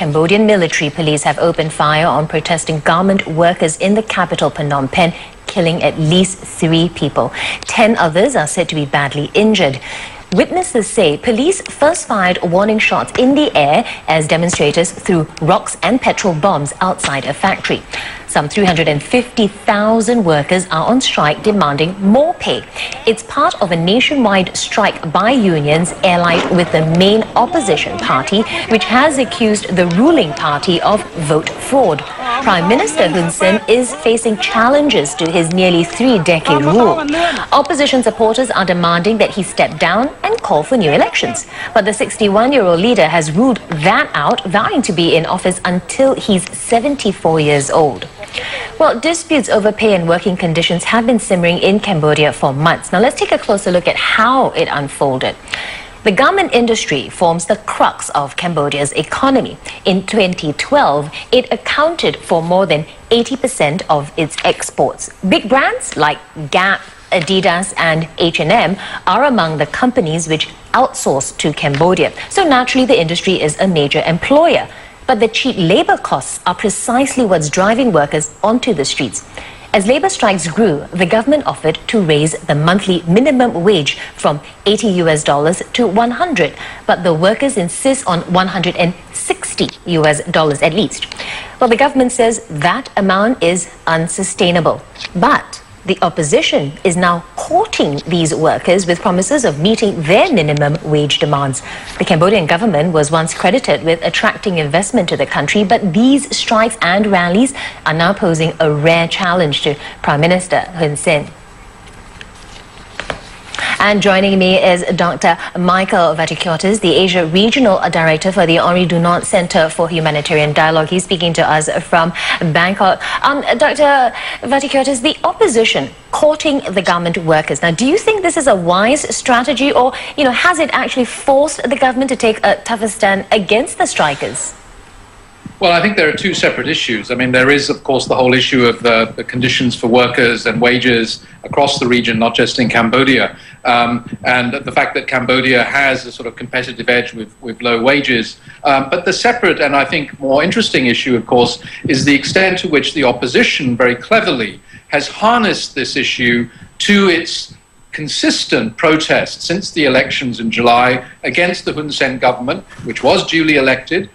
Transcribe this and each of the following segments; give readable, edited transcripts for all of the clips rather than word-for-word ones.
Cambodian military police have opened fire on protesting garment workers in the capital, Phnom Penh, killing at least 3 people. 10 others are said to be badly injured. Witnesses say police first fired warning shots in the air as demonstrators threw rocks and petrol bombs outside a factory. Some 350,000 workers are on strike demanding more pay. It's part of a nationwide strike by unions allied with the main opposition party, which has accused the ruling party of vote fraud. Prime Minister Hun Sen is facing challenges to his nearly 3-decade rule. Opposition supporters are demanding that he step down and call for new elections. But the 61-year-old leader has ruled that out, vowing to be in office until he's 74 years old. Well, disputes over pay and working conditions have been simmering in Cambodia for months. Now, let's take a closer look at how it unfolded. The garment industry forms the crux of Cambodia's economy. In 2012, it accounted for more than 80% of its exports. Big brands like Gap, Adidas and H&M are among the companies which outsource to Cambodia. So naturally, the industry is a major employer. But the cheap labor costs are precisely what's driving workers onto the streets. As labor strikes grew, the government offered to raise the monthly minimum wage from $80 to $100, but the workers insist on $160 at least. Well, the government says that amount is unsustainable. But the opposition is now courting these workers with promises of meeting their minimum wage demands. The Cambodian government was once credited with attracting investment to the country, but these strikes and rallies are now posing a rare challenge to Prime Minister Hun Sen. And joining me is Dr. Michael Vatikiotis, the Asia Regional Director for the Henri Dunant Center for Humanitarian Dialogue. He's speaking to us from Bangkok. Dr. Vatikiotis, the opposition courting the garment workers. Now, do you think this is a wise strategy, or, has it actually forced the government to take a tougher stand against the strikers? Well, I think there are 2 separate issues. I mean, there is, of course, the whole issue of the conditions for workers and wages across the region, not just in Cambodia, and the fact that Cambodia has a sort of competitive edge with low wages. But the separate and I think more interesting issue, of course, is the extent to which the opposition very cleverly has harnessed this issue to its consistent protests since the elections in July against the Hun Sen government, which was duly elected,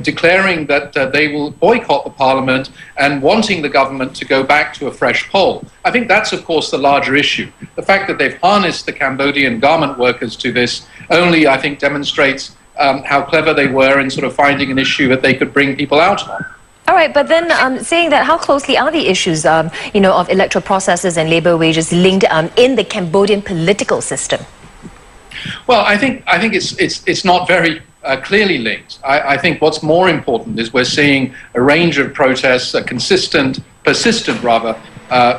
declaring that they will boycott the parliament and wanting the government to go back to a fresh poll. I think that's, of course, the larger issue. The fact that they've harnessed the Cambodian garment workers to this only, I think, demonstrates how clever they were in sort of finding an issue that they could bring people out on. All right, but then saying that, how closely are the issues, of electoral processes and labor wages linked in the Cambodian political system? Well, I think it's not very clearly linked. I think what's more important is we're seeing a range of protests, persistent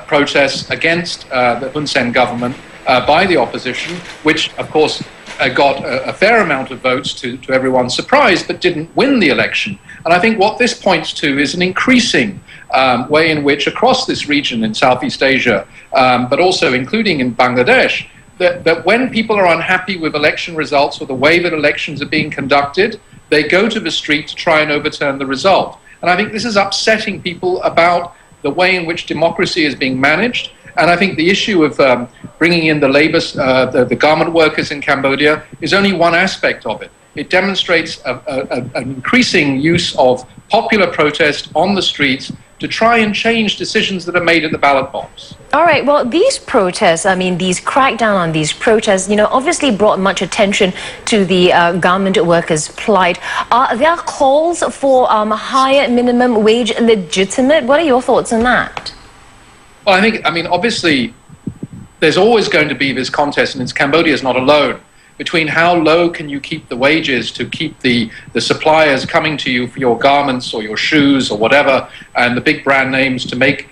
protests against the Hun Sen government by the opposition, which, of course, got a fair amount of votes to everyone's surprise, but didn't win the election. And I think what this points to is an increasing way in which across this region in Southeast Asia, but also including in Bangladesh, that when people are unhappy with election results or the way that elections are being conducted, they go to the street to try and overturn the result. And I think this is upsetting people about the way in which democracy is being managed. And I think the issue of bringing in the the garment workers in Cambodia is only one aspect of it. It demonstrates an increasing use of popular protest on the streets to try and change decisions that are made at the ballot box. All right, well, these protests, these crackdown on these protests, obviously brought much attention to the garment workers' plight. Are there calls for higher minimum wage legitimate? What are your thoughts on that? Well, obviously, there's always going to be this contest, and Cambodia is not alone, between how low can you keep the wages to keep the suppliers coming to you for your garments or your shoes or whatever, and the big brand names to make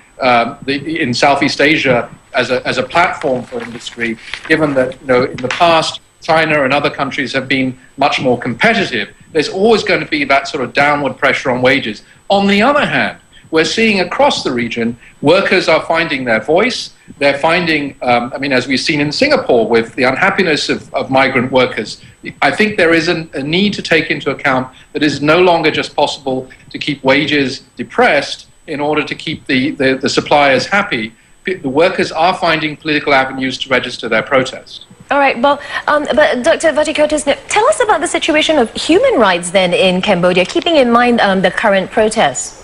in Southeast Asia as a platform for industry, given that in the past China and other countries have been much more competitive. There's always going to be that sort of downward pressure on wages. On the other hand, we're seeing across the region, workers are finding their voice. They're finding, as we've seen in Singapore with the unhappiness of migrant workers, I think there is a need to take into account that it is no longer just possible to keep wages depressed in order to keep the suppliers happy. The workers are finding political avenues to register their protest. All right, well, but Dr. Vatikotis, tell us about the situation of human rights then in Cambodia, keeping in mind the current protests.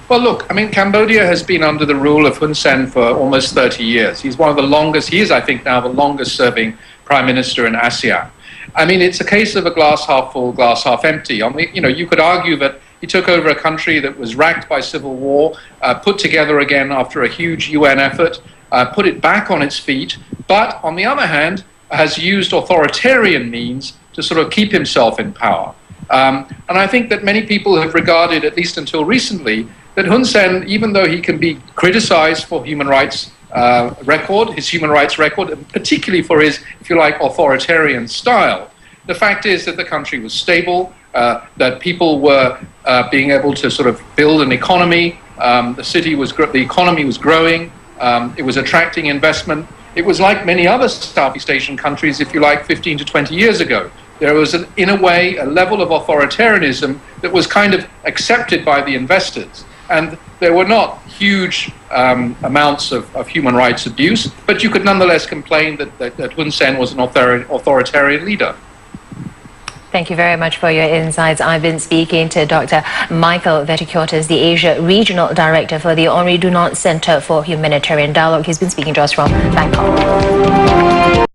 Well, look, Cambodia has been under the rule of Hun Sen for almost 30 years. He's one of the longest, he is, I think, now the longest serving prime minister in ASEAN. It's a case of a glass half full, glass half empty. You could argue that he took over a country that was racked by civil war, put together again after a huge UN effort, put it back on its feet, but on the other hand, has used authoritarian means to sort of keep himself in power. And I think that many people have regarded, at least until recently, that Hun Sen, even though he can be criticized for human rights his human rights record, and particularly for his, if you like, authoritarian style, the fact is that the country was stable, that people were being able to sort of build an economy. The economy was growing. It was attracting investment. It was like many other Southeast Asian countries, if you like, 15 to 20 years ago. There was, in a way, a level of authoritarianism that was kind of accepted by the investors. And there were not huge amounts of human rights abuse, but you could nonetheless complain that Hun Sen was an authoritarian leader. Thank you very much for your insights. I've been speaking to Dr. Michael Vatikotis, the Asia Regional Director for the Henri Dunant Center for Humanitarian Dialogue. He's been speaking to us from Bangkok.